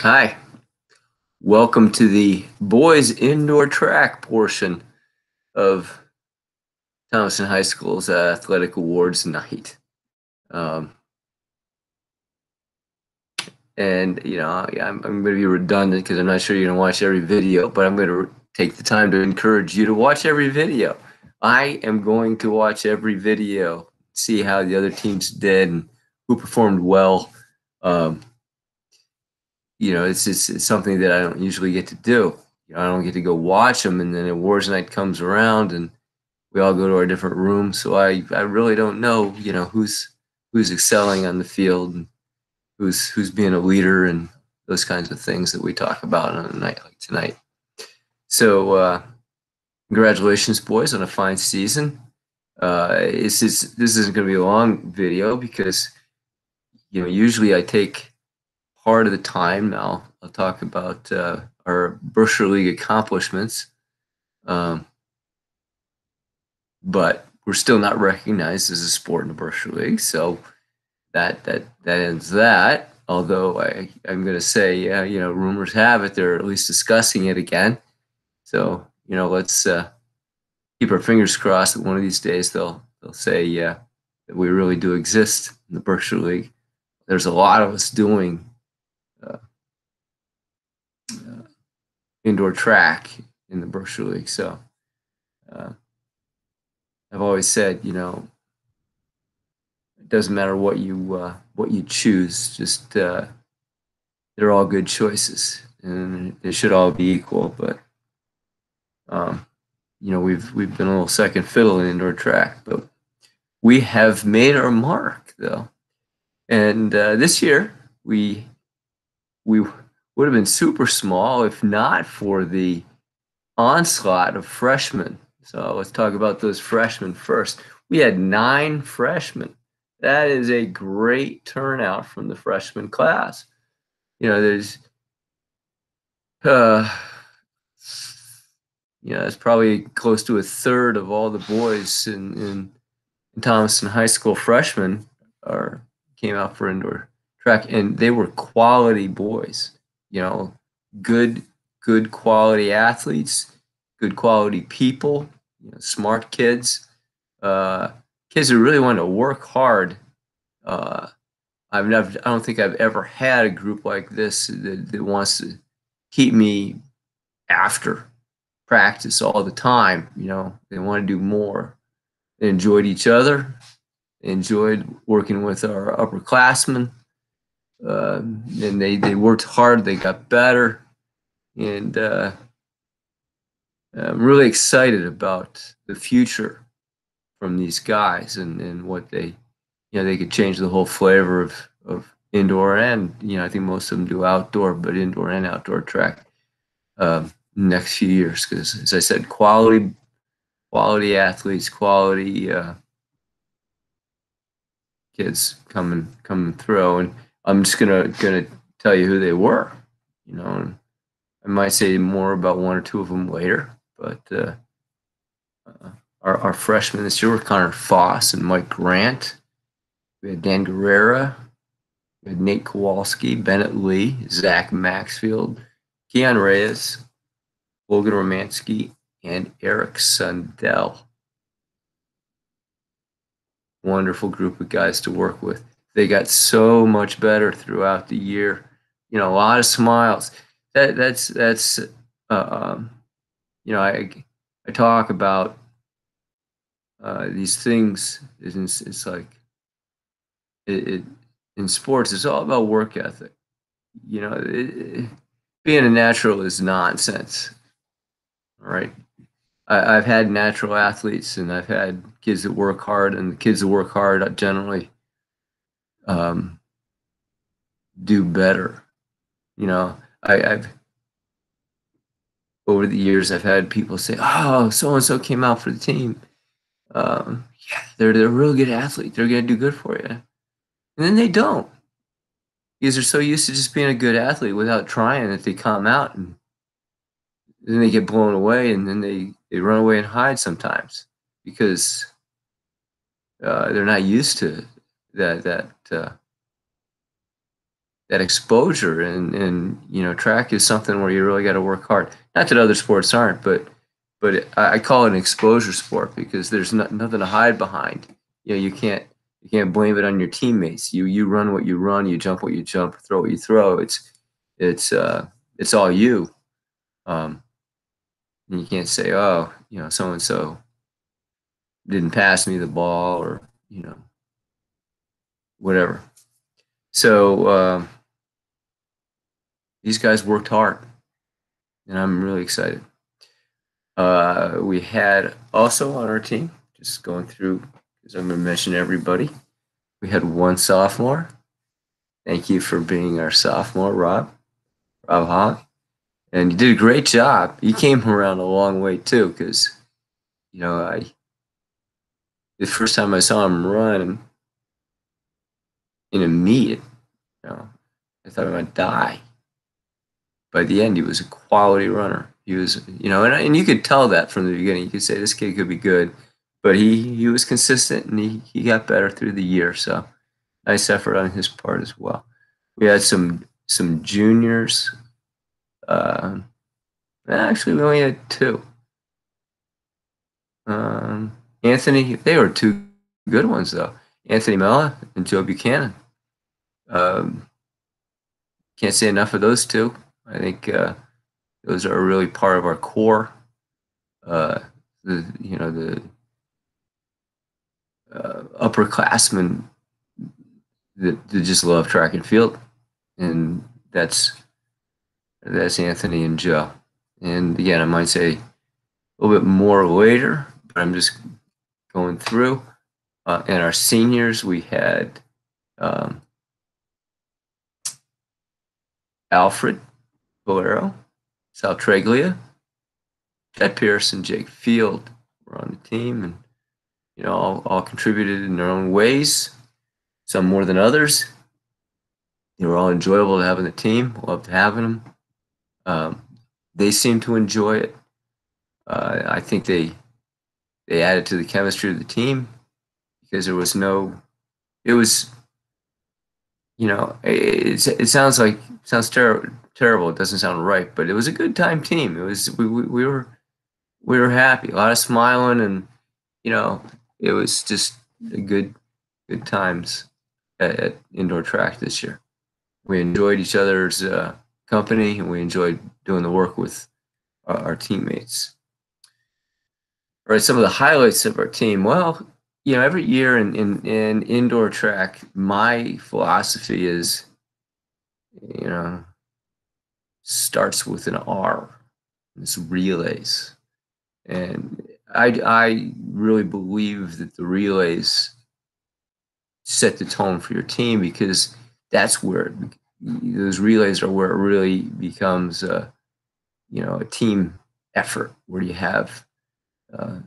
Hi, welcome to the boys indoor track portion of Thomaston High School's athletic awards night. Um, I'm going to be redundant because I'm not sure you're going to watch every video, but I'm going to take the time to encourage you to watch every video. I am going to watch every video, see how the other teams did and who performed well. Um, it's something that I don't usually get to do. I don't get to go watch them, and then awards night comes around, and we all go to our different rooms. So I really don't know, who's excelling on the field and who's being a leader and those kinds of things that we talk about on a night like tonight. So congratulations, boys, on a fine season. This isn't going to be a long video because usually I take part of the time now. I'll talk about our Berkshire League accomplishments. But we're still not recognized as a sport in the Berkshire League, so that ends that. Although I'm going to say, rumors have it they're at least discussing it again. So let's keep our fingers crossed that one of these days they'll say, yeah, that we really do exist in the Berkshire League. There's a lot of us doing uh, uh, indoor track in the Berkshire League. So uh, I've always said, it doesn't matter what you choose. Just they're all good choices, and they should all be equal. But um, we've been a little second fiddle in indoor track, but we have made our mark though. And this year we would have been super small if not for the onslaught of freshmen. So let's talk about those freshmen first. We had 9 freshmen. That is a great turnout from the freshman class. There's uh, it's probably close to a third of all the boys in Thomaston High School freshmen are came out for indoor track, and they were quality boys. You know, good good quality athletes, good quality people. Smart kids, uh, kids who really want to work hard. Uh, I don't think I've ever had a group like this that wants to keep me after practice all the time. They want to do more. They enjoyed each other. They enjoyed working with our upperclassmen. And they worked hard. They got better. And I'm really excited about the future from these guys and what they could change the whole flavor of indoor and, I think most of them do outdoor, but indoor and outdoor track next few years. Because as I said, quality athletes, quality kids coming through, and I'm just gonna tell you who they were. And I might say more about one or two of them later, but our freshmen this year were Connor Foss and Mike Grant. We had Dan Guerrera, we had Nate Kowalski, Bennett Lee, Zach Maxfield, Keon Reyes, Logan Romansky, and Eric Sundell. Wonderful group of guys to work with. They got so much better throughout the year. A lot of smiles. That's I talk about these things. It's like it in sports. It's all about work ethic. Being a natural is nonsense. All right. I've had natural athletes and I've had kids that work hard, and the kids that work hard generally um, do better. I've over the years I've had people say, "Oh, so and so came out for the team. Yeah, they're a real good athlete. They're gonna do good for you," and then they don't because they're so used to just being a good athlete without trying that they come out and then they get blown away, and then they run away and hide sometimes because they're not used to that that exposure, and you know, track is something where you really got to work hard. Not that other sports aren't, but I call it an exposure sport because there's nothing to hide behind. You know, you can't blame it on your teammates. You run what you run, you jump what you jump, throw what you throw. It's all you. Um, and you can't say, oh, you know, so and so didn't pass me the ball, or you know, whatever. So these guys worked hard, and I'm really excited. We had also on our team, just going through, because I'm going to mention everybody, we had one sophomore. Thank you for being our sophomore, Rob Hawk. And you did a great job. You came around a long way too, because, you know, the first time I saw him run in a meet, you know, I thought I might die. By the end, he was a quality runner. He was, you know, and you could tell that from the beginning. You could say this kid could be good, but he was consistent, and he got better through the year. So nice effort on his part as well. We had some juniors. Uh, Actually, we only had two. Anthony, they were two good ones though. Anthony Mella and Joe Buchanan. Um, can't say enough of those two. I think those are really part of our core. The upperclassmen that just love track and field, and that's Anthony and Joe. And again, I might say a little bit more later, but I'm just going through. And our seniors, we had um, Alfred Bolero, Sal Treglia, Ted Pearson, Jake Field were on the team, and you know, all contributed in their own ways, some more than others. They were all enjoyable to have on the team. Loved having them. Um, they seemed to enjoy it. I think they added to the chemistry of the team because there was no. It was, you know, it sounds terrible. It doesn't sound right, but it was a good time team. It was we were happy, a lot of smiling, and you know, it was just a good times at indoor track this year. We enjoyed each other's company, and we enjoyed doing the work with our teammates. All right, some of the highlights of our team. Well, you know, every year in indoor track, my philosophy is, you know, starts with an R. It's relays, and I really believe that the relays set the tone for your team because that's where those relays are where it really becomes you know, a team effort where you have uh,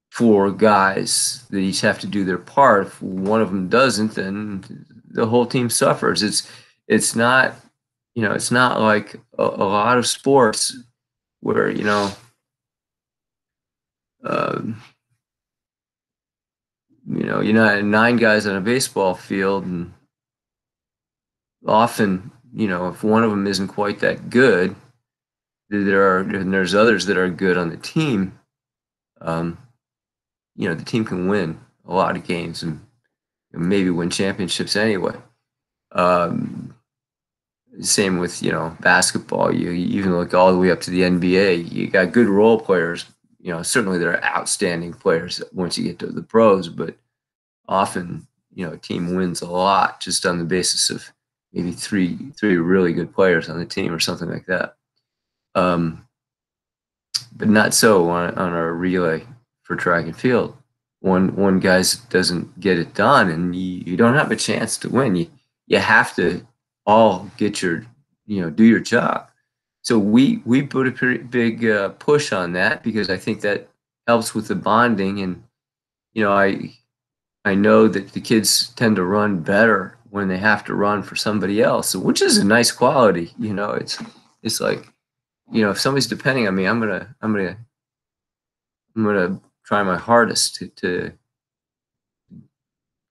four guys that each have to do their part. If one of them doesn't, then the whole team suffers. It's not, you know, it's not like a lot of sports where, you know, um, you're not nine guys on a baseball field, and often, you know, if one of them isn't quite that good, there's others that are good on the team. Um, you know, the team can win a lot of games and maybe win championships anyway. Um, Same with, you know, basketball. You even look all the way up to the NBA. You got good role players. You know, certainly there are outstanding players once you get to the pros, but often, you know, a team wins a lot just on the basis of maybe three really good players on the team or something like that. Um, but not so on our relay for track and field. One guy doesn't get it done, and you don't have a chance to win. You have to all get your, you know, do your job. So we put a pretty big push on that because I think that helps with the bonding. And you know, I know that the kids tend to run better when they have to run for somebody else, which is a nice quality. You know, it's like, you know, if somebody's depending on me, I'm gonna try my hardest to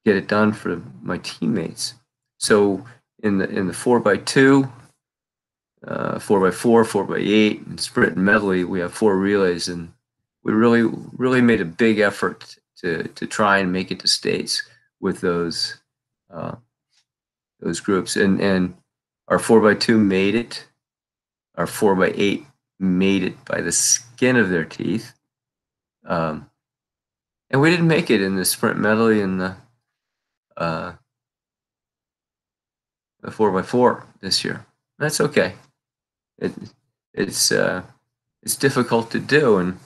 get it done for my teammates. So in the 4x2, 4x4, 4x8, and sprint and medley, we have 4 relays, and we really made a big effort to try and make it to states with those groups. And our 4x2 made it. Our 4x8 made it by the skin of their teeth. And we didn't make it in the sprint medley and the 4x4 this year. That's okay. It's difficult to do, and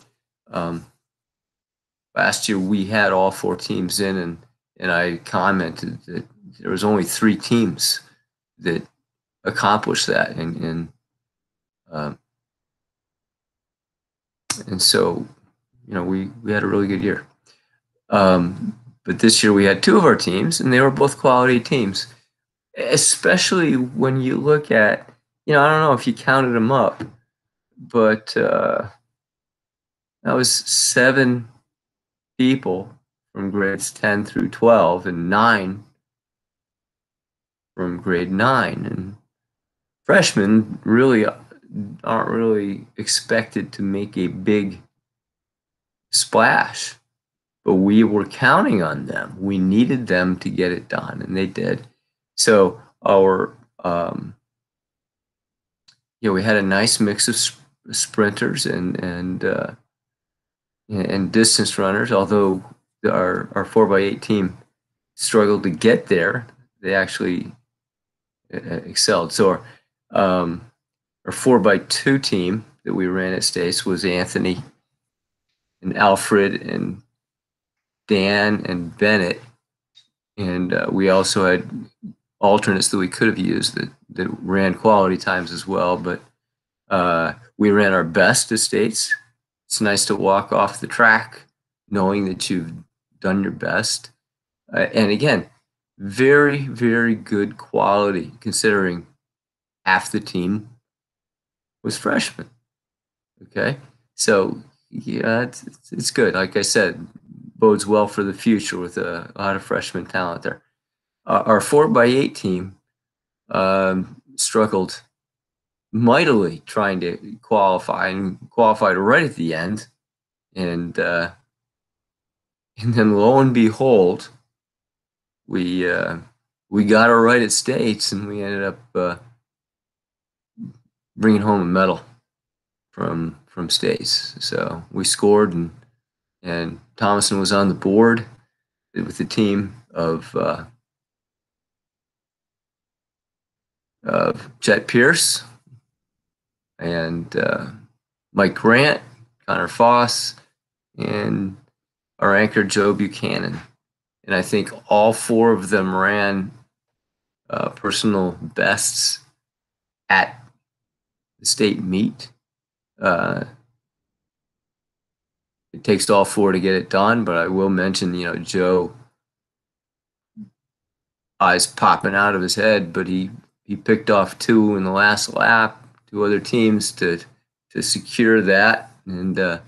last year we had all 4 teams in, and I commented that there was only 3 teams that accomplished that, and so we had a really good year. But this year we had 2 of our teams, and they were both quality teams. Especially when you look at, I don't know if you counted them up, but that was 7 people from grades 10 through 12 and 9 from grade 9. And freshmen really aren't really expected to make a big splash, but we were counting on them. We needed them to get it done, and they did. So our we had a nice mix of sprinters and distance runners. Although our 4x8 team struggled to get there, they actually excelled. So our 4x2 team that we ran at States was Anthony and Alfred and Dan and Bennett, and we also had alternates that we could have used that ran quality times as well, but we ran our best at States. It's nice to walk off the track knowing that you've done your best. And again, very, very good quality considering half the team was freshmen. Okay, so yeah, it's good. Like I said, bodes well for the future with a lot of freshman talent there. Our 4x8 team struggled mightily trying to qualify, and qualified right at the end. And then lo and behold, we got it right at States, and we ended up bringing home a medal from States. So we scored, and Thomason was on the board with the team of Chet Pierce and Mike Grant, Connor Foss, and our anchor Joe Buchanan. And I think all 4 of them ran personal bests at the state meet. It takes all 4 to get it done, but I will mention, Joe, eyes popping out of his head, but he picked off 2 in the last lap, 2 other teams to secure that, and ran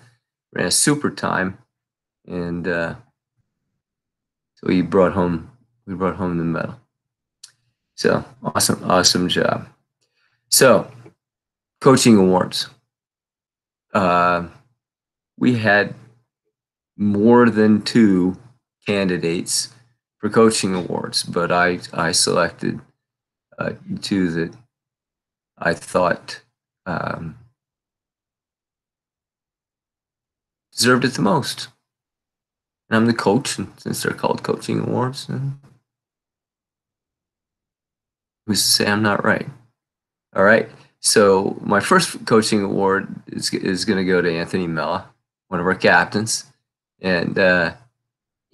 a super time, and so we brought home the medal. So awesome job. So coaching awards. We had more than 2 candidates for coaching awards, but I selected 2 that I thought deserved it the most. And I'm the coach, and since they're called coaching awards, who's to say I'm not right? All right. So my first coaching award is going to go to Anthony Mella, one of our captains, and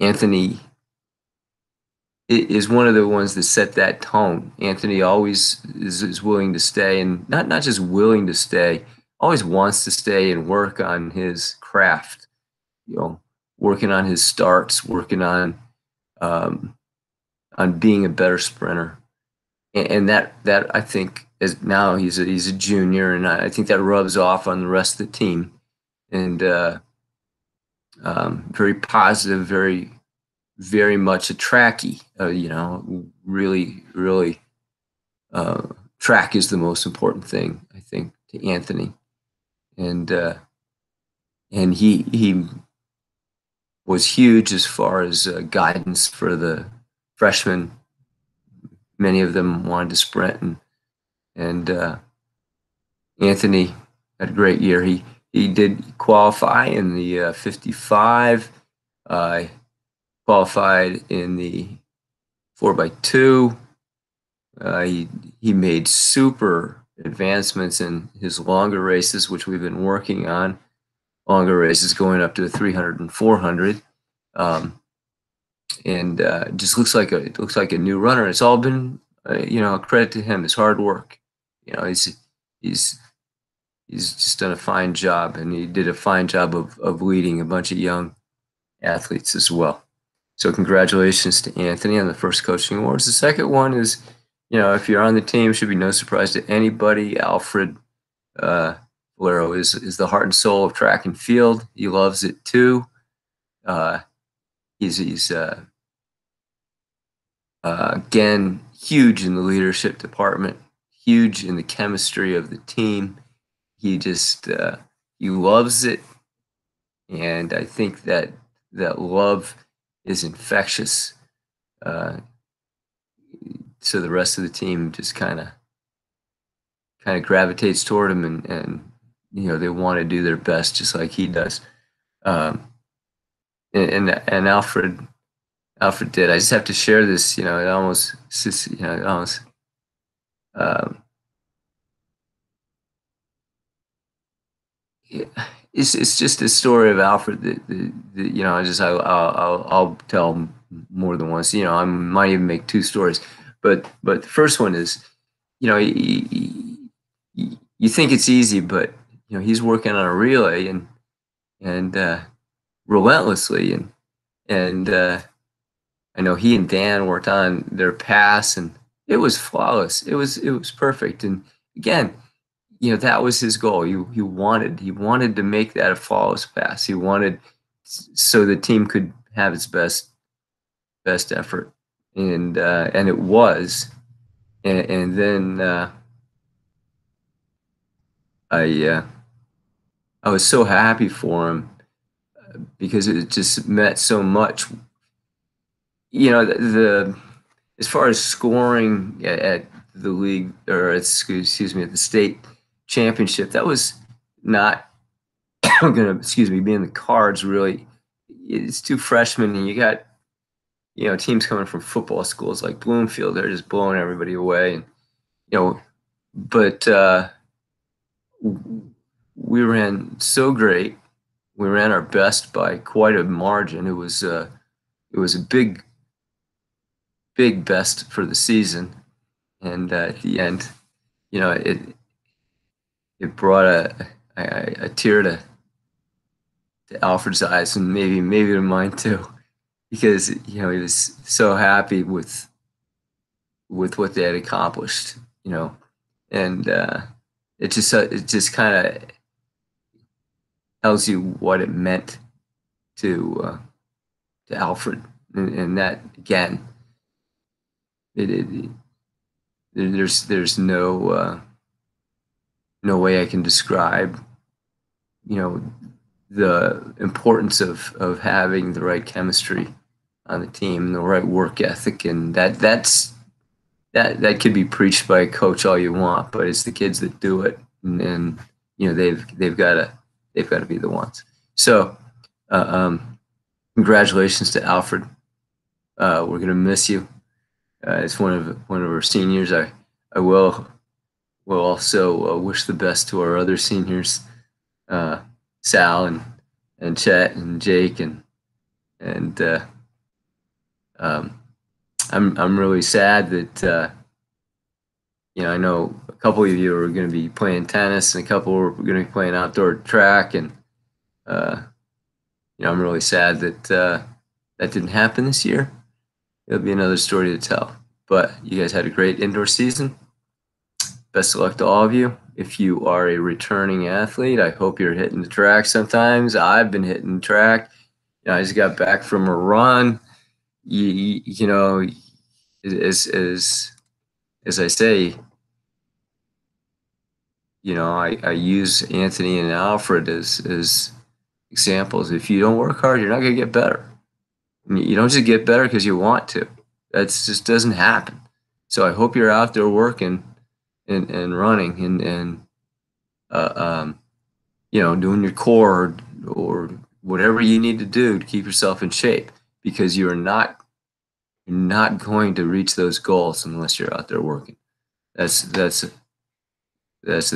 Anthony is one of the ones that set that tone. Anthony always is willing to stay, and not just willing to stay, always wants to stay and work on his craft. Working on his starts, working on being a better sprinter, and that I think is now he's a junior, and I think that rubs off on the rest of the team, and very positive, very much a tracky. really, track is the most important thing, I think, to Anthony. And he was huge as far as guidance for the freshmen. Many of them wanted to sprint, and Anthony had a great year. He did qualify in the 55. Uh, Qualified in the 4x2. He made super advancements in his longer races, which we've been working on. Longer races going up to the 300 and 400, and just looks like a new runner. It's all been a credit to him, his hard work. He's just done a fine job, and he did a fine job of leading a bunch of young athletes as well. So congratulations to Anthony on the first coaching awards. The second one is, if you're on the team, it should be no surprise to anybody. Alfred Valero is the heart and soul of track and field. He loves it too. He's again huge in the leadership department, huge in the chemistry of the team. He just he loves it, and I think that love is infectious. So the rest of the team just kind of gravitates toward him, and they want to do their best just like he does. And Alfred did. I just have to share this. It almost it's just a story of Alfred that I'll tell more than once. I might even make two stories, but the first one is, you think it's easy, but he's working on a relay and relentlessly, and I know he and Dan worked on their pass, and it was flawless. It was perfect, and again, that was his goal. He wanted to make that a flawless pass. He wanted so the team could have its best effort, and it was, and then I was so happy for him because it just meant so much. The as far as scoring at the league, or excuse me, at the state championship, that was not going to be in the cards, really. It's two freshmen, and you got teams coming from football schools like Bloomfield. They're just blowing everybody away, and but we ran so great. We ran our best by quite a margin. It was a big best for the season, and at the end, it brought a tear to Alfred's eyes, and maybe to mine too, because he was so happy with what they had accomplished, and it just kind of tells you what it meant to Alfred, and that again, there's no way I can describe the importance of having the right chemistry on the team, the right work ethic, and that could be preached by a coach all you want, but it's the kids that do it, and they've got to be the ones. So congratulations to Alfred. We're gonna miss you. It's one of our seniors. I will also wish the best to our other seniors, Sal and Chet and Jake, and I'm really sad that I know a couple of you are going to be playing tennis, and a couple are going to be playing outdoor track, and I'm really sad that that didn't happen this year. It'll be another story to tell. But you guys had a great indoor season. Best of luck to all of you. If you are a returning athlete, I hope you're hitting the track sometimes. I've been hitting the track. I just got back from a run. as I say, I use Anthony and Alfred as examples. If you don't work hard, you're not going to get better. You don't just get better because you want to. That just doesn't happen. So I hope you're out there working and running and doing your core or whatever you need to do to keep yourself in shape, because you're not going to reach those goals unless you're out there working. That's the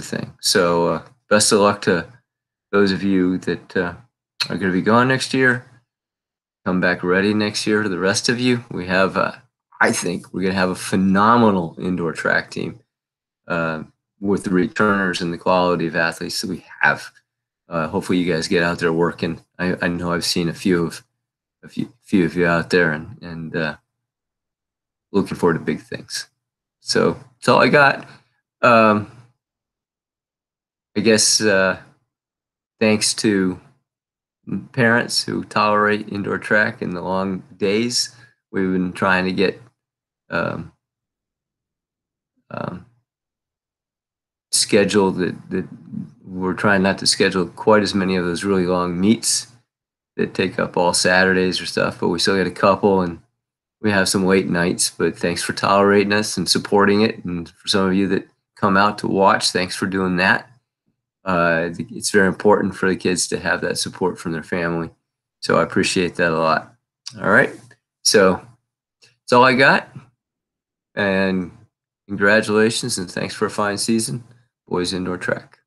thing. So best of luck to those of you that are going to be gone next year. Come back ready next year. To the rest of you, we have, I think we're going to have a phenomenal indoor track team with the returners and the quality of athletes that we have. Hopefully you guys get out there working. I know I've seen a few of you out there and looking forward to big things. So that's all I got. I guess thanks to parents who tolerate indoor track and the long days. We've been trying to get scheduled that we're trying not to schedule quite as many of those really long meets that take up all Saturdays or stuff, but we still got a couple and we have some late nights. But thanks for tolerating us and supporting it. And for some of you that come out to watch, thanks for doing that. It's very important for the kids to have that support from their family. So I appreciate that a lot. All right. So that's all I got. And congratulations and thanks for a fine season, boys indoor track.